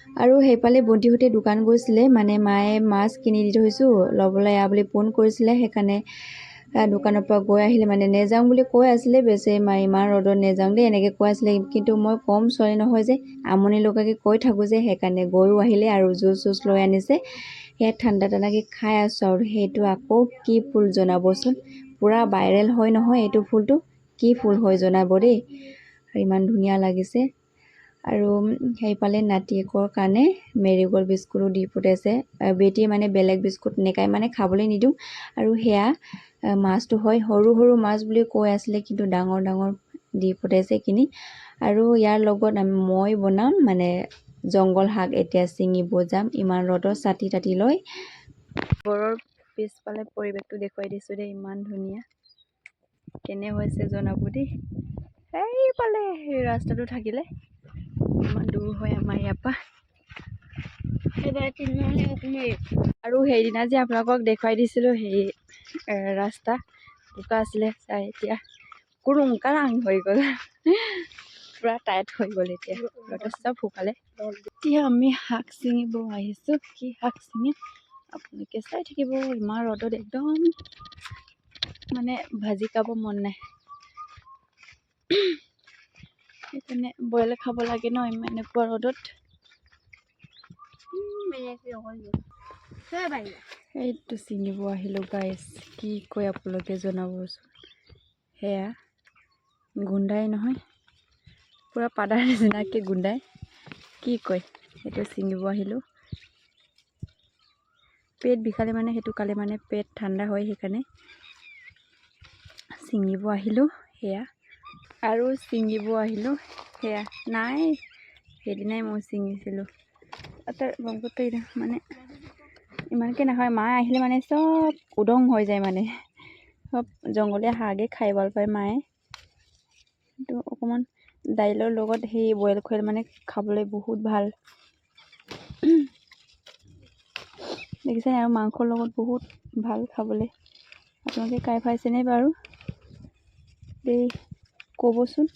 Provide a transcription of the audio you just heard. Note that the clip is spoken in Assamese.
আৰু সেইফালে ভণ্টিহঁতে দোকান গৈছিলে মানে মায়ে মাছ কিনি দি থৈছোঁ ল'বলৈ আহ বুলি ফোন কৰিছিলে সেইকাৰণে দোকানৰ পৰা গৈ আহিলে মানে নেযাওঁ বুলি কৈ আছিলে বেছি ইমান ৰ'দত নেযাওঁ দেই এনেকৈ কৈ আছিলে কিন্তু মই কম ছোৱালী নহয় যে আমনি লগাকৈ কৈ থাকোঁ যে সেইকাৰণে গৈও আহিলে আৰু জুচ চুচ লৈ আনিছে সেয়া ঠাণ্ডা ঠাণ্ডাকৈ খাই আছোঁ আৰু সেইটো আকৌ কি ফুল জনাবচোন পূৰা ভাইৰেল হয় নহয় এইটো ফুলটো কি ফুল হয় জনাব দেই আৰু ইমান ধুনীয়া লাগিছে আৰু সেইফালে নাতিয়েকৰ কাৰণে মেৰিগ'ল্ড বিস্কুটো দি পঠাইছে বেটিয়ে মানে বেলেগ বিস্কুট নেখায় মানে খাবলৈ নিদিওঁ আৰু সেয়া মাছটো হয় সৰু সৰু মাছ বুলি কৈ আছিলে কিন্তু ডাঙৰ ডাঙৰ দি পঠাইছে কিনি আৰু ইয়াৰ লগত মই বনাম মানে জংঘল শাক এতিয়া ছিঙিব যাম ইমান ৰ'দত ছাতি তাতি লৈ ঘৰৰ পিছফালে পৰিৱেশটো দেখুৱাই দিছোঁ দেই ইমান ধুনীয়া কেনে হৈছে জনাব দেই সেইফালে সেই ৰাস্তাটো থাকিলে ইমান দূৰ হয় আমাৰ ইয়াৰ পৰা আৰু সেইদিনা যে আপোনালোকক দেখুৱাই দিছিলোঁ সেই ৰাস্তা বোকা আছিলে চাই এতিয়া কুৰুং কাৰাং হৈ গ'ল পূৰা টাইট হৈ গ'ল এতিয়া যথেষ্ট শুকালে এতিয়া আমি শাক ছিঙিব আহিছোঁ কি শাক ছিঙিম আপোনালোকে চাই থাকিব ইমান ৰ'দত একদম মানে ভাজি খাব মন নাই সেইকাৰণে বইল খাব লাগে ন ইমান এনেকুৱা ৰ'দত এইটো ছিঙিব আহিলোঁ গাইছ কি কয় আপোনালোকে জনাবচোন সেয়া গোন্ধাই নহয় পূৰা পাদাৰ নিচিনাকৈ গোন্ধাই কি কয় সেইটো ছিঙিব আহিলোঁ পেট বিষালে মানে সেইটো খালে মানে পেট ঠাণ্ডা হয় সেইকাৰণে ছিঙিব আহিলোঁ সেয়া আৰু ছিঙিব আহিলোঁ সেয়া নাই সেইদিনাই মই ছিঙিছিলোঁ মানে ইমানকৈ নহয় মা আহিলে মানে চব উদং হৈ যায় মানে চব জংঘলীয়া শাকেই খাই ভাল পায় মায়ে কিন্তু অকণমান দাইলৰ লগত সেই বইল কৰি মানে খাবলৈ বহুত ভাল দেখিছে আৰু মাংসৰ লগত বহুত ভাল খাবলৈ আপোনালোকে খাই পাইছেনে বাৰু দেই ক'বচোন